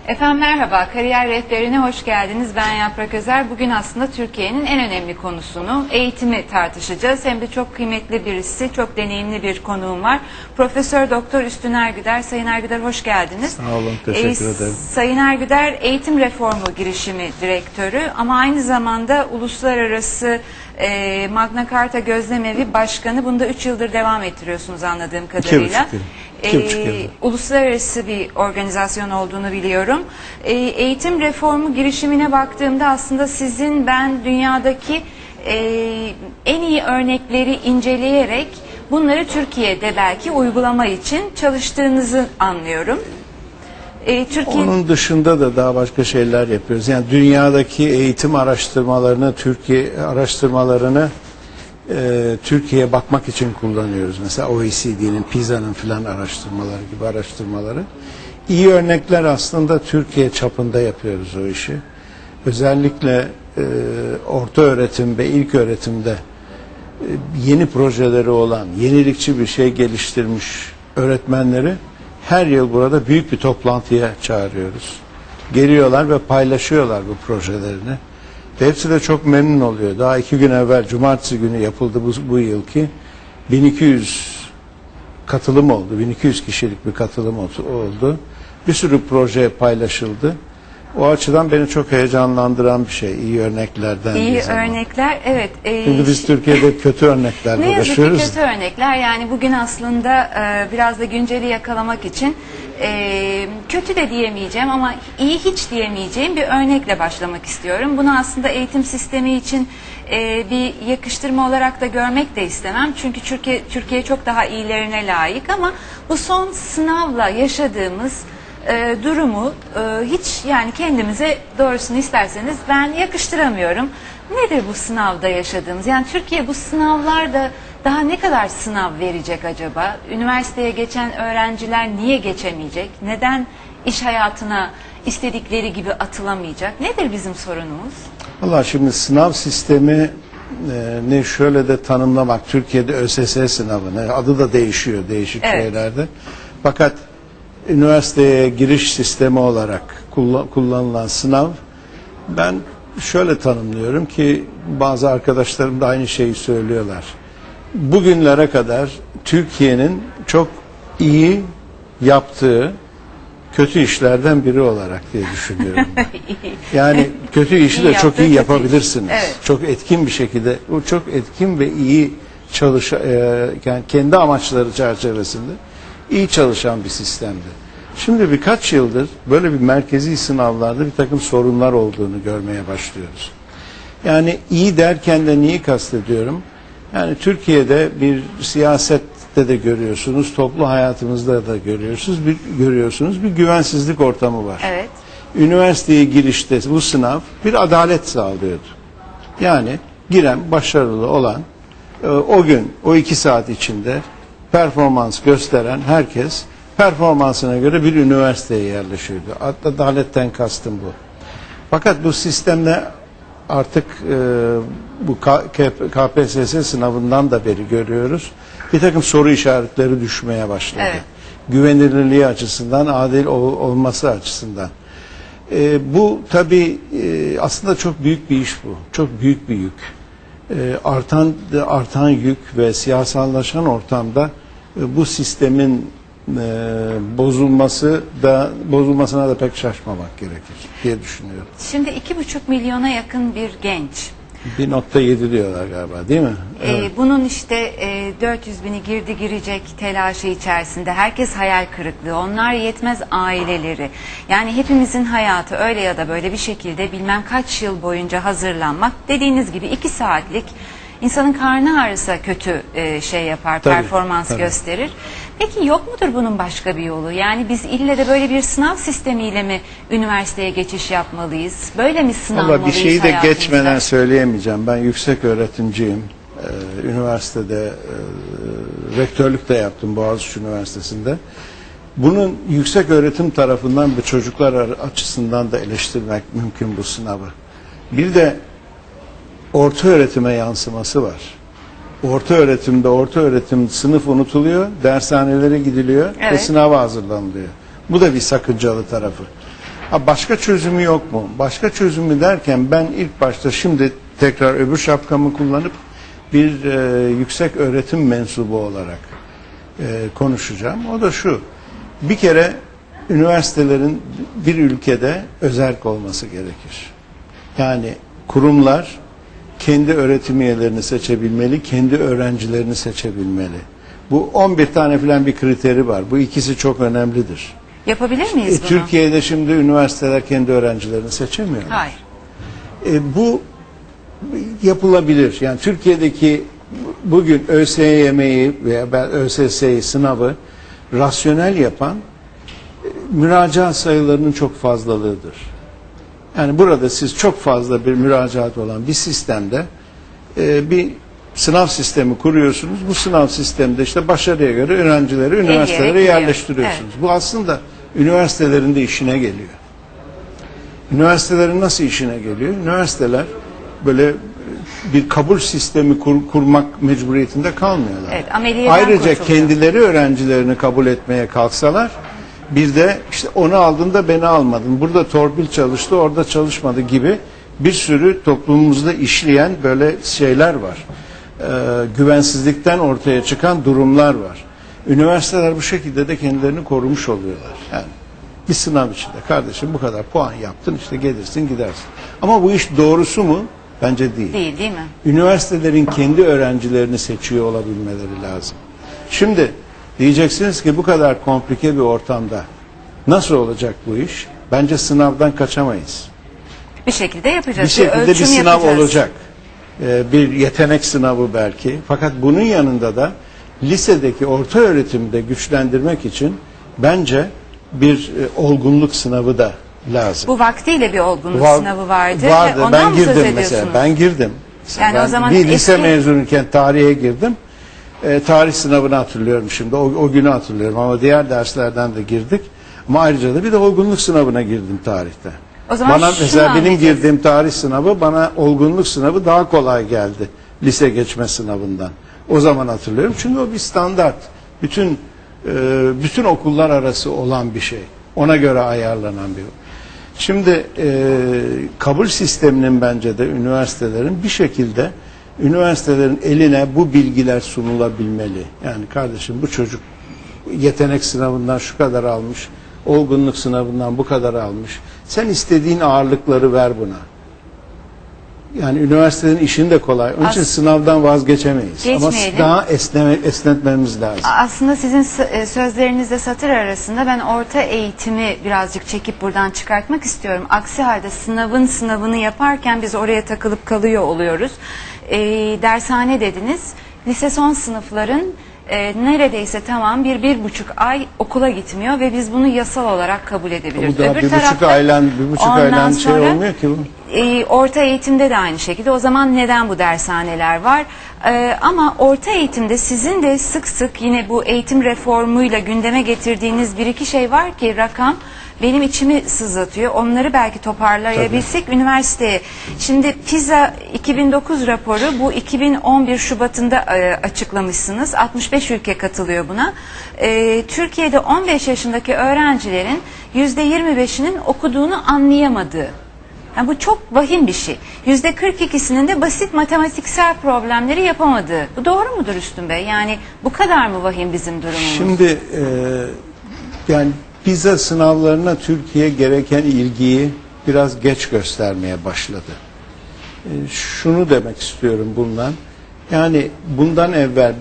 Efendim merhaba, Kariyer Rehberi'ne hoş geldiniz. Ben Yaprak Özer. Bugün aslında Türkiye'nin en önemli konusunu, eğitimi tartışacağız. Hem de çok kıymetli birisi, çok deneyimli bir konuğum var. Profesör Doktor Üstün Ergüder. Sayın Ergüder hoş geldiniz. Sağ olun, teşekkür ederim. Sayın Ergüder Eğitim Reformu Girişimi Direktörü ama aynı zamanda Uluslararası Magna Carta Gözlemevi Başkanı. Bunu da 3 yıldır devam ettiriyorsunuz anladığım kadarıyla. 2,5 yıl. Uluslararası bir organizasyon olduğunu biliyorum. Eğitim reformu girişimine baktığımda aslında sizin ben dünyadaki en iyi örnekleri inceleyerek bunları Türkiye'de belki uygulama için çalıştığınızı anlıyorum. Onun dışında da daha başka şeyler yapıyoruz. Yani dünyadaki eğitim araştırmalarını, Türkiye araştırmalarını Türkiye'ye bakmak için kullanıyoruz. Mesela OECD'nin, PISA'nın filan araştırmaları gibi araştırmaları. İyi örnekler aslında Türkiye çapında yapıyoruz o işi. Özellikle orta öğretim ve ilk öğretimde yeni projeleri olan, yenilikçi bir şey geliştirmiş öğretmenleri her yıl burada büyük bir toplantıya çağırıyoruz. Geliyorlar ve paylaşıyorlar bu projelerini. Ve hepsi de çok memnun oluyor. Daha 2 gün evvel, cumartesi günü yapıldı bu yılki. 1200 katılım oldu. 1200 kişilik bir katılım oldu. Bir sürü proje paylaşıldı. O açıdan beni çok heyecanlandıran bir şey. İyi örneklerden. İyi örnekler, evet. Çünkü biz Türkiye'de kötü örneklerle uğraşıyoruz. Ne yazık ki kötü örnekler. Yani bugün aslında biraz da günceli yakalamak için kötü de diyemeyeceğim ama iyi hiç diyemeyeceğim bir örnekle başlamak istiyorum. Bunu aslında eğitim sistemi için bir yakıştırma olarak da görmek de istemem. Çünkü Türkiye çok daha iyilerine layık ama bu son sınavla yaşadığımız durumu hiç yani kendimize doğrusunu isterseniz ben yakıştıramıyorum. Nedir bu sınavda yaşadığımız? Yani Türkiye bu sınavlarda daha ne kadar sınav verecek acaba? Üniversiteye geçen öğrenciler niye geçemeyecek? Neden iş hayatına istedikleri gibi atılamayacak? Nedir bizim sorunumuz? Valla şimdi sınav sistemi ne şöyle de tanımlamak. Türkiye'de ÖSS sınavı, adı da değişiyor değişik şeylerde. Fakat üniversiteye giriş sistemi olarak kullanılan sınav ben şöyle tanımlıyorum ki bazı arkadaşlarım da aynı şeyi söylüyorlar. Bugünlere kadar Türkiye'nin çok iyi yaptığı kötü işlerden biri olarak diye düşünüyorum. Yani kötü işi de çok iyi yapabilirsiniz. Evet. Çok etkin bir şekilde, o çok etkin ve iyi yani kendi amaçları çerçevesinde iyi çalışan bir sistemdi. Şimdi birkaç yıldır böyle bir merkezi sınavlarda bir takım sorunlar olduğunu görmeye başlıyoruz. Yani iyi derken de neyi kastediyorum? Yani Türkiye'de bir siyasette de görüyorsunuz, toplu hayatımızda da görüyorsunuz bir güvensizlik ortamı var. Evet. Üniversiteye girişte bu sınav bir adalet sağlıyordu. Yani giren, başarılı olan o gün, o 2 saat içinde performans gösteren herkes performansına göre bir üniversiteye yerleşiyordu. Adaletten kastım bu. Fakat bu sistemle artık bu KPSS sınavından da beri görüyoruz. Bir takım soru işaretleri düşmeye başladı. Evet. Güvenilirliği açısından, adil olması açısından. Bu tabii aslında çok büyük bir iş bu. Çok büyük bir yük. Artan yük ve siyasallaşan ortamda bu sistemin bozulmasına da pek şaşmamak gerekir diye düşünüyorum. Şimdi 2,5 milyona yakın bir genç. 1,7 diyorlar galiba, değil mi? Evet. Bunun işte 400 bini girecek telaşı içerisinde. Herkes hayal kırıklığı. Onlar yetmez aileleri. Yani hepimizin hayatı öyle ya da böyle bir şekilde bilmem kaç yıl boyunca hazırlanmak. Dediğiniz gibi 2 saatlik insanın karnı ağrısa kötü şey yapar, performans gösterir. Peki yok mudur bunun başka bir yolu? Yani biz ille de böyle bir sınav sistemiyle mi üniversiteye geçiş yapmalıyız? Böyle mi sınanmalıyız? Bir şeyi de geçmeden söyleyemeyeceğim. Ben yüksek öğretimciyim. Üniversitede rektörlük de yaptım Boğaziçi Üniversitesi'nde. Bunun yüksek öğretim tarafından ve çocuklar açısından da eleştirmek mümkün bu sınavı. Bir de orta öğretime yansıması var. Orta öğretim sınıf unutuluyor, dershanelere gidiliyor ve sınava hazırlanılıyor. Bu da bir sakıncalı tarafı. Ha, başka çözümü yok mu? Başka çözümü derken ben ilk başta şimdi tekrar öbür şapkamı kullanıp bir yüksek öğretim mensubu olarak konuşacağım. O da şu: bir kere üniversitelerin bir ülkede özerk olması gerekir. Yani kurumlar kendi öğretim üyelerini seçebilmeli, kendi öğrencilerini seçebilmeli. Bu 11 tane falan bir kriteri var. Bu ikisi çok önemlidir. Yapabilir miyiz bunu? Türkiye'de şimdi üniversiteler kendi öğrencilerini seçemiyor. Hayır. Bu yapılabilir. Yani Türkiye'deki bugün ÖSYM'yi veya ÖSS'yi sınavı rasyonel yapan müracaat sayılarının çok fazlalığıdır. Yani burada siz çok fazla bir müracaat olan bir sistemde bir sınav sistemi kuruyorsunuz. Bu sınav sisteminde işte başarıya göre öğrencileri üniversitelere yerleştiriyorsunuz. Evet. Bu aslında üniversitelerin de işine geliyor. Üniversitelerin nasıl işine geliyor? Üniversiteler böyle bir kabul sistemi kurmak mecburiyetinde kalmıyorlar. Evet, ayrıca kendileri öğrencilerini kabul etmeye kalksalar, bir de işte onu aldın da beni almadın, burada torpil çalıştı, orada çalışmadı gibi bir sürü toplumumuzda işleyen böyle şeyler var. Güvensizlikten ortaya çıkan durumlar var. Üniversiteler bu şekilde de kendilerini korumuş oluyorlar. Yani bir sınav içinde kardeşim bu kadar puan yaptın, işte gelirsin gidersin. Ama bu iş doğrusu mu? Bence değil. Değil mi? Üniversitelerin kendi öğrencilerini seçiyor olabilmeleri lazım. Şimdi diyeceksiniz ki bu kadar komplike bir ortamda nasıl olacak bu iş? Bence sınavdan kaçamayız. Bir şekilde yapacağız. Bir şekilde bir sınav olacak. Bir yetenek sınavı belki. Fakat bunun yanında da lisedeki orta öğretimde güçlendirmek için bence bir olgunluk sınavı da lazım. Bu vaktiyle bir olgunluk sınavı vardı. Vardı. Ben girdim mesela. Ben girdim. Yani ben o zaman bir lise mezunuyken tarihe girdim. Tarih sınavını hatırlıyorum şimdi. O günü hatırlıyorum ama diğer derslerden de girdik. Ama ayrıca da bir de olgunluk sınavına girdim tarihte. O zaman bana mesela benim girdiğim tarih sınavı, bana olgunluk sınavı daha kolay geldi lise geçme sınavından. O zaman hatırlıyorum. Çünkü o bir standart. Bütün okullar arası olan bir şey. Ona göre ayarlanan bir. Şimdi kabul sisteminin bence de üniversitelerin bir şekilde üniversitelerin eline bu bilgiler sunulabilmeli. Yani kardeşim bu çocuk yetenek sınavından şu kadar almış, olgunluk sınavından bu kadar almış. Sen istediğin ağırlıkları ver buna. Yani üniversitenin işini de kolay. Onun için sınavdan vazgeçemeyiz. Ama daha esnetmemiz lazım. Aslında sizin sözlerinizde satır arasında ben orta eğitimi birazcık çekip buradan çıkartmak istiyorum. Aksi halde sınavını yaparken biz oraya takılıp kalıyor oluyoruz. Dershane dediniz. Lise son sınıfların neredeyse tamam bir buçuk ay okula gitmiyor ve biz bunu yasal olarak kabul edebiliriz. Bu da bir buçuk aylan şey olmuyor ki bu. Orta eğitimde de aynı şekilde. O zaman neden bu dershaneler var? Ama orta eğitimde sizin de sık sık yine bu eğitim reformuyla gündeme getirdiğiniz bir iki şey var ki rakam benim içimi sızlatıyor. Onları belki toparlayabilsek üniversiteye. Şimdi PISA 2009 raporu bu 2011 Şubat'ında açıklamışsınız. 65 ülke katılıyor buna. Türkiye'de 15 yaşındaki öğrencilerin %25'inin okuduğunu anlayamadığı. Yani bu çok vahim bir şey. %42'sinin de basit matematiksel problemleri yapamadığı. Bu doğru mudur Üstün Bey? Yani bu kadar mı vahim bizim durumumuz? Şimdi yani PISA sınavlarına Türkiye gereken ilgiyi biraz geç göstermeye başladı. Şunu demek istiyorum bundan. Yani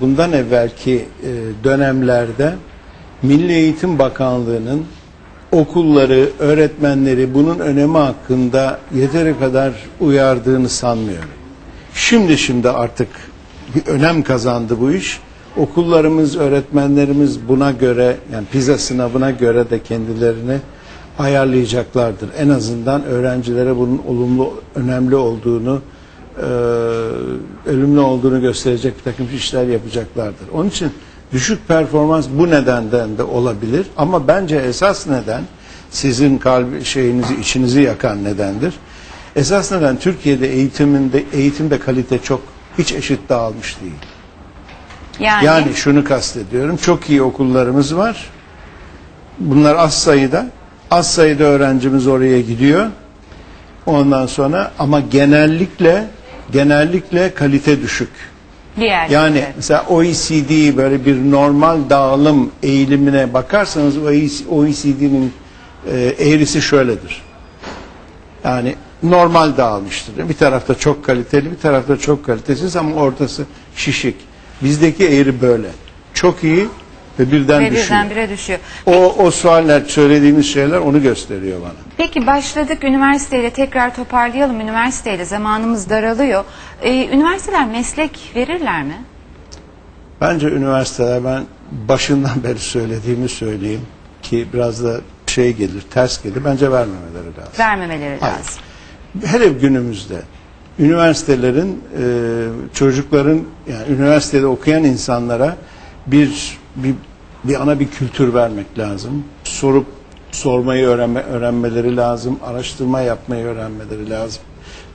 bundan evvelki dönemlerde Milli Eğitim Bakanlığı'nın okulları, öğretmenleri bunun önemi hakkında yeteri kadar uyardığını sanmıyorum. Şimdi artık bir önem kazandı bu iş. Okullarımız, öğretmenlerimiz buna göre, yani PISA sınavına göre de kendilerini ayarlayacaklardır. En azından öğrencilere bunun önemli olduğunu, ölümlü olduğunu gösterecek bir takım işler yapacaklardır. Onun için düşük performans bu nedenden de olabilir. Ama bence esas neden, sizin içinizi yakan nedendir. Esas neden Türkiye'de eğitimde kalite hiç eşit dağılmış değil. Yani şunu kastediyorum. Çok iyi okullarımız var. Bunlar az sayıda. Az sayıda öğrencimiz oraya gidiyor. Ondan sonra ama genellikle kalite düşük. Diğer Yani evet. mesela OECD böyle bir normal dağılım eğilimine bakarsanız OECD'nin eğrisi şöyledir. Yani normal dağılmıştır. Bir tarafta çok kaliteli, bir tarafta çok kalitesiz ama ortası şişik. Bizdeki eğri böyle. Çok iyi ve birden düşüyor. Birdenbire düşüyor. O sualler, söylediğimiz şeyler onu gösteriyor bana. Peki başladık üniversiteyle, tekrar toparlayalım üniversiteyle, zamanımız daralıyor. Üniversiteler meslek verirler mi? Bence üniversiteler, ben başından beri söylediğimi söyleyeyim ki biraz da ters gelir. Bence vermemeleri lazım. Vermemeleri Hayır. lazım. Hele günümüzde üniversitelerin çocukların, yani üniversitede okuyan insanlara bir kültür vermek lazım. Sormayı öğrenmeleri lazım. Araştırma yapmayı öğrenmeleri lazım.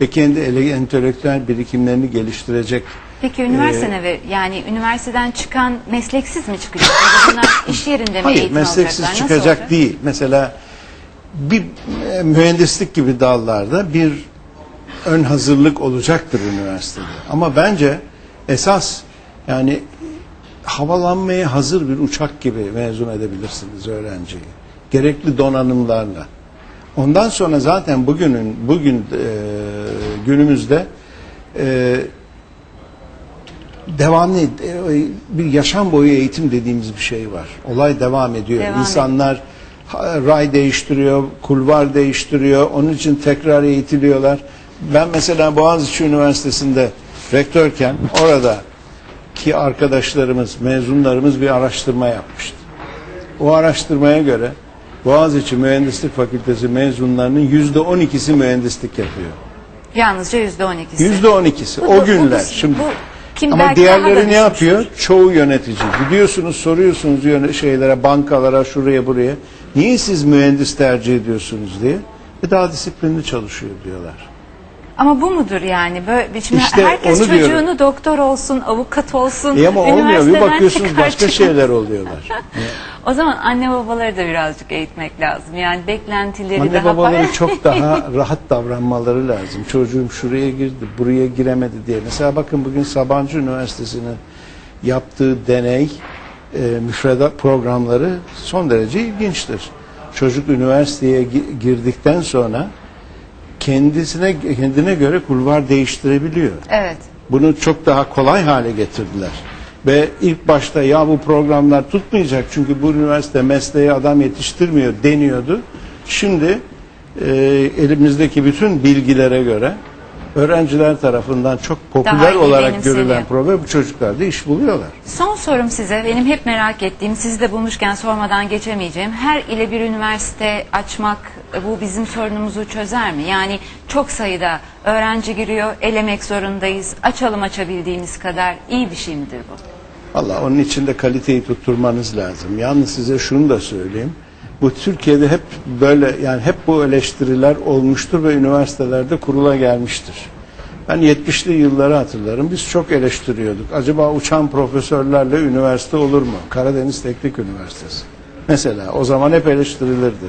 Ve kendi entelektüel birikimlerini geliştirecek. Peki üniversite ne verir? Yani üniversiteden çıkan mesleksiz mi çıkacak? Ya da bunlar iş yerinde mi Hayır, eğitim mesleksiz alacaklar? Nasıl çıkacak olacak? değil. Mesela bir mühendislik gibi dallarda bir ön hazırlık olacaktır üniversitede. Ama bence esas, yani havalanmaya hazır bir uçak gibi mezun edebilirsiniz öğrenciyi. Gerekli donanımlarla. Ondan sonra zaten günümüzde devamlı bir yaşam boyu eğitim dediğimiz bir şey var. Olay devam ediyor. İnsanlar ray değiştiriyor, kulvar değiştiriyor. Onun için tekrar eğitiliyorlar. Ben mesela Boğaziçi Üniversitesi'nde rektörken oradaki arkadaşlarımız, mezunlarımız bir araştırma yapmıştı. O araştırmaya göre Boğaziçi Mühendislik Fakültesi mezunlarının %12'si mühendislik yapıyor. Yalnızca %12'si. %12'si. O günler. Şimdi ama diğerleri ne yapıyor? Çoğu yönetici. Gidiyorsunuz, soruyorsunuz bankalara, şuraya buraya. Niye siz mühendis tercih ediyorsunuz diye. Daha disiplinli çalışıyor diyorlar. Ama bu mudur yani? Böyle, şimdi İşte herkes onu çocuğunu diyorum. Doktor olsun, avukat olsun. Ama olmuyor. Bir bakıyorsunuz çıkar başka çıkmaz. şeyler oluyorlar. O zaman anne babaları da birazcık eğitmek lazım. Yani beklentileri Anne daha babaları çok daha rahat davranmaları lazım. Çocuğum şuraya girdi, buraya giremedi diye. Mesela bakın bugün Sabancı Üniversitesi'nin yaptığı deney müfredat programları son derece ilginçtir. Çocuk üniversiteye girdikten sonra kendine göre kulvar değiştirebiliyor. Evet. Bunu çok daha kolay hale getirdiler. Ve ilk başta ya bu programlar tutmayacak çünkü bu üniversite mesleğe adam yetiştirmiyor deniyordu. Şimdi elimizdeki bütün bilgilere göre öğrenciler tarafından çok popüler olarak görülen program, bu çocuklar da iş buluyorlar. Son sorum size, benim hep merak ettiğim, sizi de bulmuşken sormadan geçemeyeceğim. Her ile bir üniversite açmak, bu bizim sorunumuzu çözer mi? Yani çok sayıda öğrenci giriyor, elemek zorundayız. Açalım açabildiğimiz kadar. İyi bir şey midir bu? Vallahi onun için de kaliteyi tutturmanız lazım. Yalnız size şunu da söyleyeyim. Bu Türkiye'de hep böyle, yani hep bu eleştiriler olmuştur ve üniversitelerde kurula gelmiştir. Ben 70'li yılları hatırlarım. Biz çok eleştiriyorduk. Acaba uçan profesörlerle üniversite olur mu? Karadeniz Teknik Üniversitesi. Mesela o zaman hep eleştirilirdi.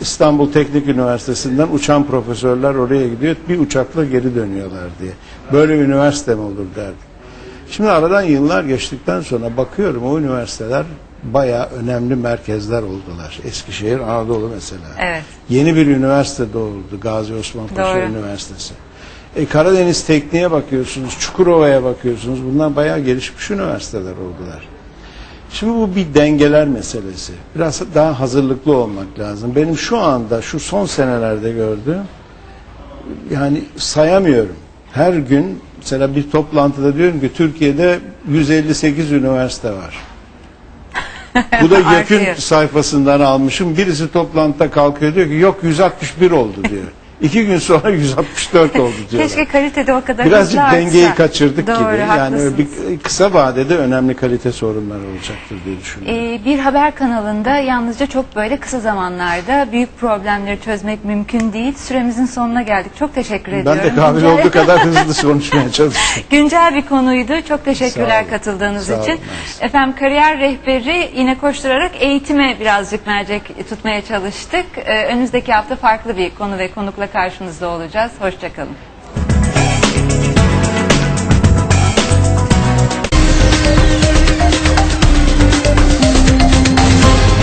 İstanbul Teknik Üniversitesi'nden uçan profesörler oraya gidiyor. Bir uçakla geri dönüyorlar diye. Böyle üniversite mi olur derdik. Şimdi aradan yıllar geçtikten sonra bakıyorum o üniversiteler bayağı önemli merkezler oldular. Eskişehir, Anadolu mesela. Evet. Yeni bir üniversite doğurdu. Gazi Osman Paşa Üniversitesi. Karadeniz Tekniğe bakıyorsunuz, Çukurova'ya bakıyorsunuz. Bunlar bayağı gelişmiş üniversiteler oldular. Şimdi bu bir dengeler meselesi. Biraz daha hazırlıklı olmak lazım. Benim şu anda, şu son senelerde gördüğüm, yani sayamıyorum. Her gün mesela bir toplantıda diyorum ki Türkiye'de 158 üniversite var. Bu da YÖK'ün sayfasından almışım. Birisi toplantıda kalkıyor diyor ki yok 161 oldu diyor. 2 gün sonra 164 oldu diyorlar. Keşke kalitede o kadar Birazcık hızlı dengeyi artsa. kaçırdık Doğru, gibi. Yani haklısınız. bir kısa vadede önemli kalite sorunları olacaktır diye düşünüyorum. Bir haber kanalında yalnızca çok böyle kısa zamanlarda büyük problemleri çözmek mümkün değil. Süremizin sonuna geldik. Çok teşekkür ediyorum. Ben de kabil Güncel- olduğu kadar hızlı konuşmaya çalıştım. Güncel bir konuydu. Çok teşekkürler Sağ olun. katıldığınız Sağ olun, için. mersi. Efendim kariyer rehberi yine koşturarak eğitime birazcık mercek tutmaya çalıştık. Önümüzdeki hafta farklı bir konu ve konukla karşınızda olacağız. Hoşça kalın.